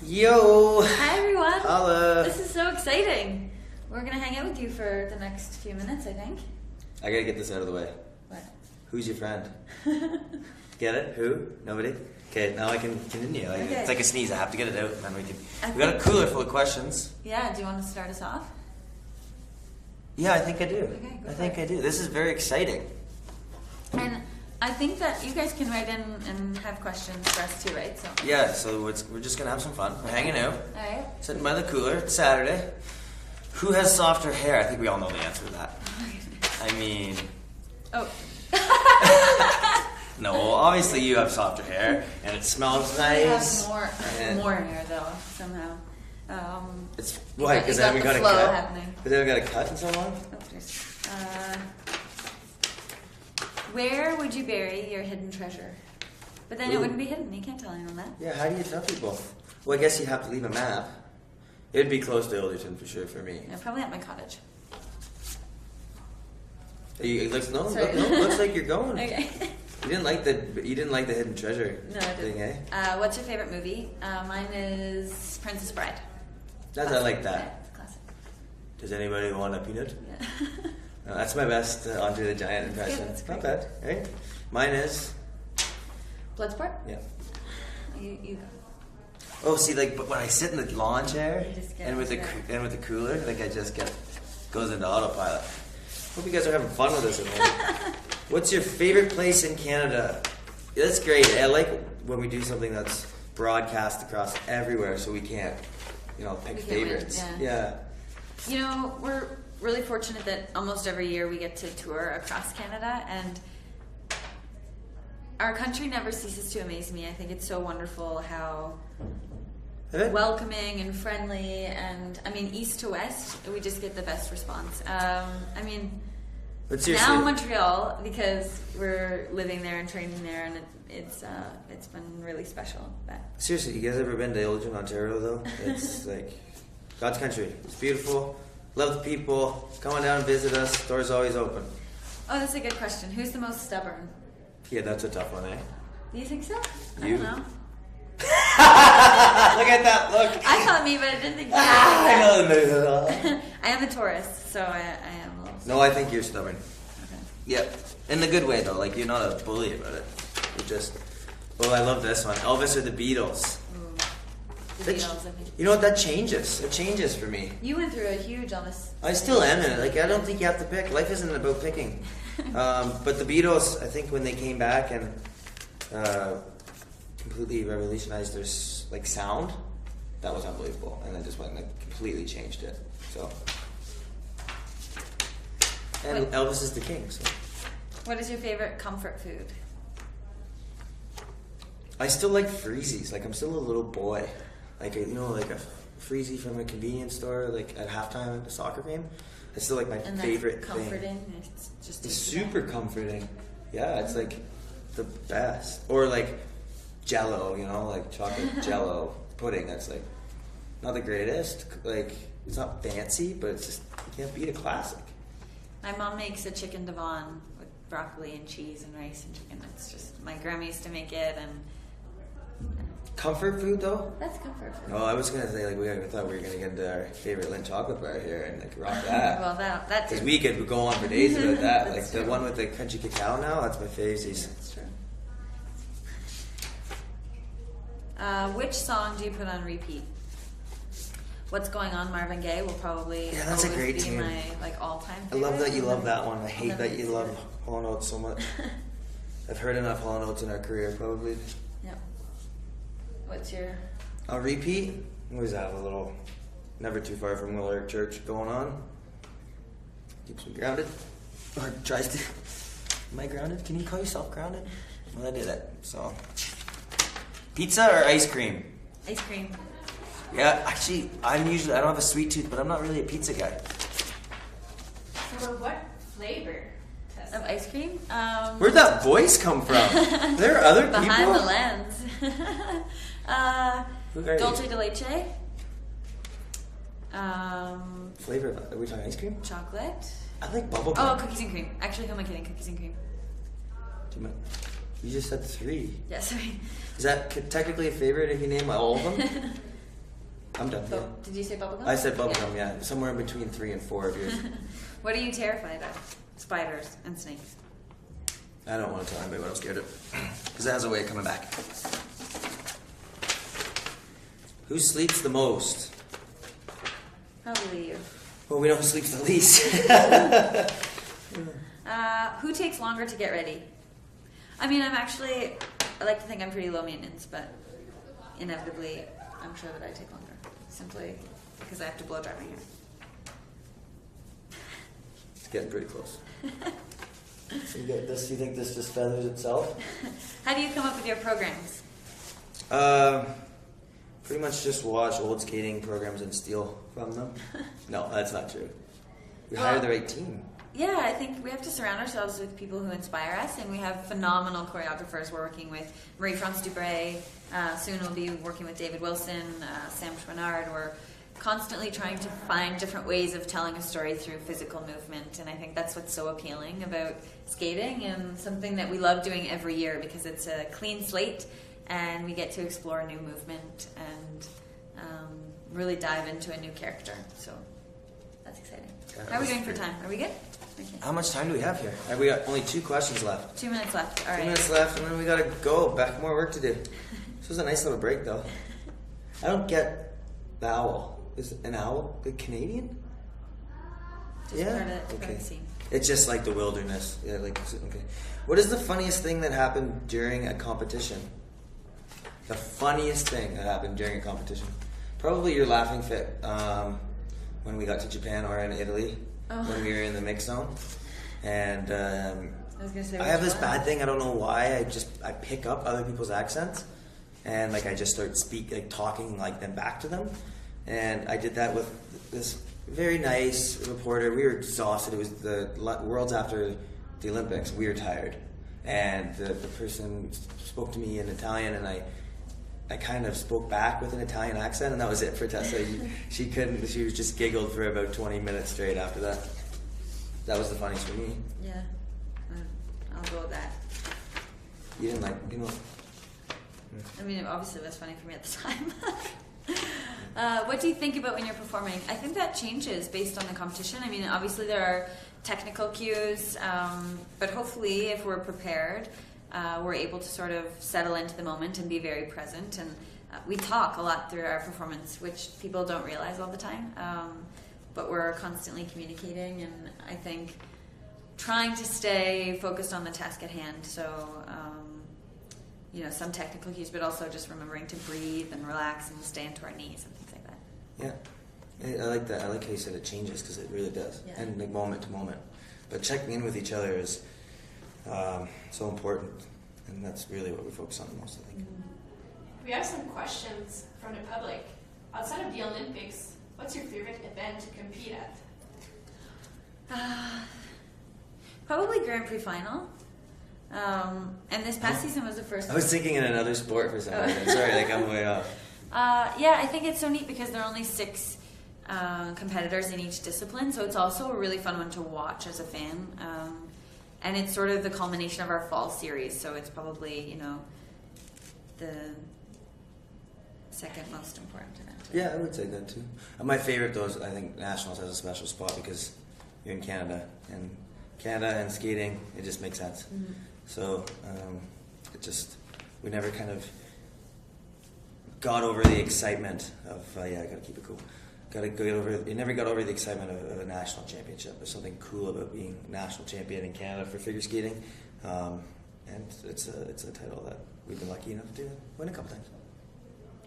Yo! Hi everyone! Holla! This is so exciting. We're gonna hang out with you for the next few minutes, I think. I gotta get this out of the way. What? Who's your friend? Get it? Who? Nobody? Okay, now I can continue. Okay. It's like a sneeze. I have to get it out, and then we can. We got a cooler full of questions. Yeah, do you want to start us off? Yeah, I think I do. Okay, go I for think it. I do. This is very exciting. And I think that you guys can write in and have questions for us too, right? So. Yeah, so we're just gonna have some fun. We're hanging out, Alright. sitting by the cooler. It's Saturday. Who has softer hair? I think we all know the answer to that. I mean, Oh. no. Well, obviously you have softer hair, and it smells I nice. have and more hair though, somehow. It's why? Because you I got haven't the got a flow cut. happening. Because I haven't got a cut in so long. Oh, there's- where would you bury your hidden treasure? But then it Ooh. wouldn't be hidden. You can't tell anyone that. Yeah, how do you tell people? Well, I guess you'd have to leave a map. It'd be close to Ilderton for sure for me. Yeah, probably at my cottage. It looks Sorry. looks like you're going. Okay. You didn't like the hidden treasure No, I thing, didn't. eh? What's your favorite movie? Mine is Princess Bride. I like Yeah, that. it's classic. Does anybody want a peanut? Yeah. That's my best Andre the Giant impression. that's Not great. bad, right? Mine is. Bloodsport? Yeah. You go. Oh, see, like, but when I sit in the lawn chair You just get and with the into it. and with the cooler, like I just goes into autopilot. Hope you guys are having fun with us at home. What's your favorite place in Canada? Yeah, that's great. I like when we do something that's broadcast across everywhere, so we can't, pick We can't win, favorites. yeah. You know, we're really fortunate that almost every year we get to tour across Canada, and our country never ceases to amaze me. I think it's so wonderful how Eh? welcoming and friendly, and I mean, east to west, we just get the best response. But seriously, Now Montreal, because we're living there and training there, and it's been really special. But seriously, you guys ever been to Ilderton, Ontario? Though it's like God's country. It's beautiful. Love the people. Come on down and visit us. Doors always open. oh, that's a good question. Who's the most stubborn? Yeah, that's a tough one, eh? Do you think so? I You. don't know. Look at that look. I thought me, but I didn't think you. I know the I am a Taurus, so I am a little. No, I think you're stubborn. Okay. Yep. In the good way, though. Like, you're not a bully about it. You're just... Oh, I love this one. Elvis or the Beatles? Ooh. The That- Beatles, I think. You know what? That changes. It changes for me. You went through a huge Elvis. I still am in it. Like, I don't think you have to pick. Life isn't about picking. But the Beatles, I think when they came back and completely revolutionized their sound, that was unbelievable. And I just went and completely changed it. So... And Wait. Elvis is the king, so... What is your favorite comfort food? I still like freezies. Like, I'm still a little boy. Like, like a freezie from a convenience store, like at halftime at the soccer game. It's still like my And favorite that's thing. comforting. It's just It's tasty. super comforting. Yeah, it's like the best. Or like Jello, like chocolate Jello pudding. That's like not the greatest. Like, it's not fancy, but it's just, you can't beat a classic. My mom makes a chicken devon with broccoli and cheese and rice and chicken. It's just my grandma used to make it, and Comfort food though? that's comfort food. Oh, I was gonna say I thought we were gonna get into our favorite Lindt chocolate bar here and rock that. Well, that Because too. we could go on for days about that. Like That's the true. one with the crunchy cacao now, that's my favorite. That's true. Which song do you put on repeat? What's Going On, Marvin Gaye will probably Yeah, that's a always great be tune. my all-time I favorite. love that you love that one. I hate Never that you seen love it. Hall & Oates so much. I've heard enough Hall & Oates in our career, probably. Yep. What's your... On repeat, we always have a little Never Too Far From Willard Church going on. Keeps me grounded. Or tries to. Am I grounded? Can you call yourself grounded? Well, I did it, so. Pizza or ice cream? Ice cream. Yeah, actually, I don't have a sweet tooth, but I'm not really a pizza guy. So what flavor? Of ice cream? Where'd that voice come from? There are other people? Behind the lens. Who are you? Dolce de leche. Flavor of it? Are we talking ice cream? Chocolate. I like bubblegum. Oh, cookies and cream. Actually, who am I kidding? Cookies and cream. You just said 3. Yeah, sorry. Is that technically a favorite if you name all of them? I'm done. Yeah. Did you say bubblegum? I said bubblegum, yeah. Somewhere in between 3 and 4 of yours. What are you terrified of? Spiders and snakes. I don't want to tell anybody what I'm scared of. Because it has a way of coming back. Who sleeps the most? Probably you. Well, we know who sleeps the least. Who takes longer to get ready? I mean, I like to think I'm pretty low maintenance, but inevitably, I'm sure that I take longer. Simply because I have to blow dry my hair. It's getting pretty close. So you get this? You think this just feathers itself? How do you come up with your programs? Pretty much just watch old skating programs and steal from them. No, that's not true. We hire the right team. Yeah, I think we have to surround ourselves with people who inspire us, and we have phenomenal choreographers. We're working with Marie-France Dubray. Soon we'll be working with David Wilson, Sam Schwannard. We're constantly trying to find different ways of telling a story through physical movement, and I think that's what's so appealing about skating and something that we love doing every year because it's a clean slate and we get to explore a new movement and really dive into a new character. So that's exciting. How are we doing for time? Are we good? Okay. How much time do we have here? We got only 2 questions left. 2 minutes left. All right. 2 minutes left, and then we gotta go. Back, more work to do. This was a nice little break, though. I don't get the owl. Is an owl the Canadian? Just part of the scene. It's just like the wilderness. Yeah, like okay. What is the funniest thing that happened during a competition? The funniest thing that happened during a competition? Probably your laughing fit when we got to Japan or in Italy when we were in the mix zone. And I was gonna say, I have this bad thing. I don't know why. I pick up other people's accents, and like I just start talking like them back to them. And I did that with this very nice reporter. We were exhausted. It was the Worlds after the Olympics. We were tired, and the person spoke to me in Italian, and I kind of spoke back with an Italian accent, and that was it for Tessa. She couldn't. She was just giggled for about 20 minutes straight after that. That was the funniest for me. Yeah, I'll go with that. You didn't I mean, obviously it was funny for me at the time. What do you think about when you're performing? I think that changes based on the competition. I mean, obviously there are technical cues, but hopefully if we're prepared, we're able to sort of settle into the moment and be very present. And we talk a lot through our performance, which people don't realize all the time. But we're constantly communicating, and I think trying to stay focused on the task at hand. So, some technical cues, but also just remembering to breathe and relax and stay into our knees and things like that. Yeah, I like that. I like how you said it changes, because it really does, Yeah. and like moment to moment. But checking in with each other is so important, and that's really what we focus on the most, I think. We have some questions from the public. Outside of the Olympics, what's your favorite event to compete at? Probably Grand Prix final. And this past season was the first. I was thinking in another sport for some reason. Sorry, I'm way off. Yeah, I think it's so neat because there are only 6 competitors in each discipline, so it's also a really fun one to watch as a fan. And it's sort of the culmination of our fall series, so it's probably, the second most important event. Yeah, I would say that too. My favorite, though, is I think Nationals has a special spot because you're in Canada, and skating, it just makes sense. Mm-hmm. So we never kind of got over the excitement of, I gotta keep it cool. You never got over the excitement of a national championship. There's something cool about being national champion in Canada for figure skating. And it's a title that we've been lucky enough to win a couple times.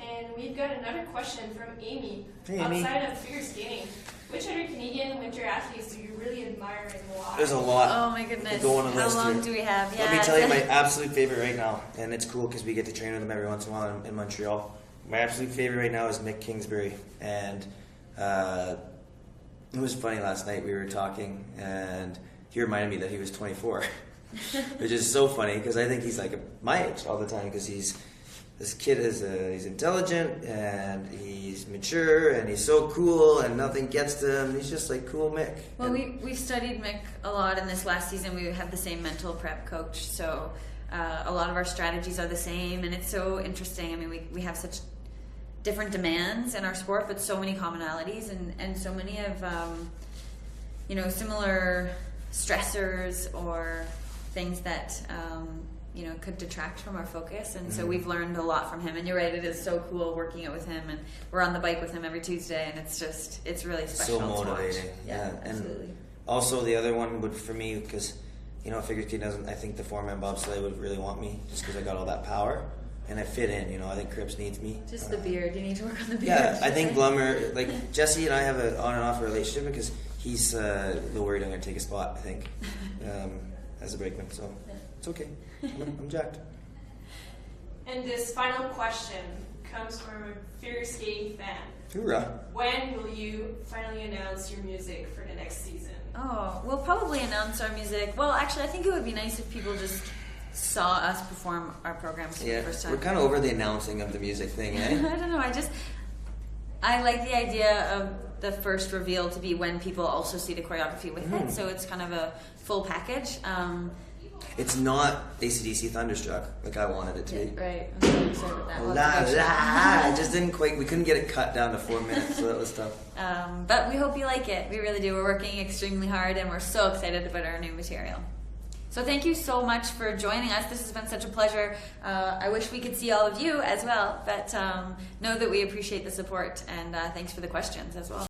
And we've got another question from Amy. Hey, Amy. Outside of figure skating, which other Canadian winter athletes do you really admire and why? There's a lot. Oh my goodness. Go on a How list long here. do we have? Yeah. Let me tell you my absolute favorite right now, and it's cool because we get to train with him every once in a while in Montreal. My absolute favorite right now is Mick Kingsbury, and it was funny last night. We were talking, and he reminded me that he was 24, which is so funny because I think he's like my age all the time because this kid he's intelligent and he's mature and he's so cool and nothing gets to him. He's just like cool Mick. Well, we've studied Mick a lot, and this last season we have the same mental prep coach, so a lot of our strategies are the same, and it's so interesting. I mean, we have such different demands in our sport, but so many commonalities and so many of similar stressors or things that could detract from our focus. And so we've learned a lot from him. And you're right, it is so cool working it with him, and we're on the bike with him every Tuesday, and it's really special. So motivating. To watch. Yeah, absolutely. And also the other one would for me, because figure skating doesn't. I think the 4-man bobsleigh would really want me just because I got all that power. And I fit in, I think Cripps needs me. Just the beard. You need to work on the beard. Yeah, I think Blummer, like Jesse and I have an on and off relationship because he's worried I'm going to take a spot, I think, as a brakeman. So it's okay. I'm jacked. And this final question comes from a figure skating fan. Hoorah. When will you finally announce your music for the next season? Oh, we'll probably announce our music. Well, actually, I think it would be nice if people just saw us perform our programs for the first time. We're kind of over the announcing of the music thing, eh? I don't know. I like the idea of the first reveal to be when people also see the choreography with it. So it's kind of a full package. It's not AC/DC Thunderstruck like I wanted it to be. Right. I'm so excited about that. I just didn't quite. We couldn't get it cut down to 4 minutes, so that was tough. But we hope you like it. We really do. We're working extremely hard, and we're so excited about our new material. So thank you so much for joining us. This has been such a pleasure. I wish we could see all of you as well, but know that we appreciate the support, and thanks for the questions as well.